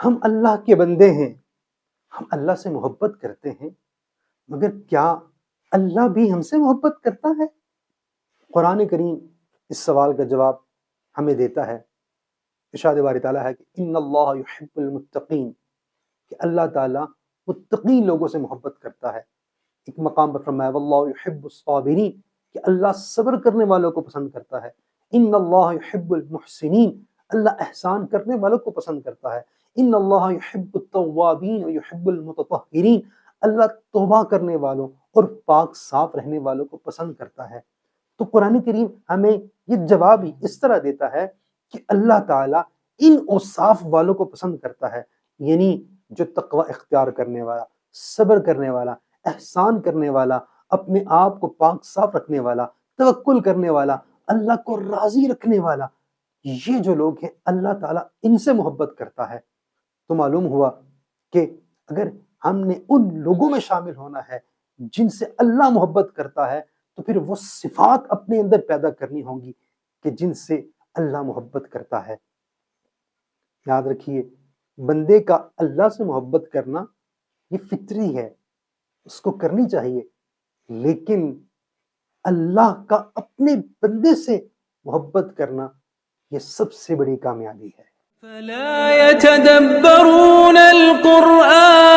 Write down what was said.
ہم اللہ کے بندے ہیں، ہم اللہ سے محبت کرتے ہیں، مگر کیا اللہ بھی ہم سے محبت کرتا ہے؟ قرآن کریم اس سوال کا جواب ہمیں دیتا ہے۔ ارشاد باری تعالیٰ ہے کہ ان اللہ یحب المتقین، کہ اللہ تعالیٰ متقین لوگوں سے محبت کرتا ہے۔ ایک مقام پر فرمایا واللہ یحب الصابرین، کہ اللہ صبر کرنے والوں کو پسند کرتا ہے۔ ان اللہ یحب المحسنین، اللہ احسان کرنے والوں کو پسند کرتا ہے۔ ان اللہ یحب التوابین ویحب المتطہرین، اللہ توبہ کرنے والوں اور پاک صاف رہنے والوں کو پسند کرتا ہے۔ تو قرآن کریم ہمیں یہ جواب ہی اس طرح دیتا ہے کہ اللہ تعالیٰ ان اوصاف والوں کو پسند کرتا ہے، یعنی جو تقوی اختیار کرنے والا، صبر کرنے والا، احسان کرنے والا، اپنے آپ کو پاک صاف رکھنے والا، توکل کرنے والا، اللہ کو راضی رکھنے والا، یہ جو لوگ ہیں اللہ تعالیٰ ان سے محبت کرتا ہے۔ تو معلوم ہوا کہ اگر ہم نے ان لوگوں میں شامل ہونا ہے جن سے اللہ محبت کرتا ہے، تو پھر وہ صفات اپنے اندر پیدا کرنی ہوں گی کہ جن سے اللہ محبت کرتا ہے۔ یاد رکھیے، بندے کا اللہ سے محبت کرنا یہ فطری ہے، اس کو کرنی چاہیے، لیکن اللہ کا اپنے بندے سے محبت کرنا یہ سب سے بڑی کامیابی ہے۔ فلا يتدبرون القرآن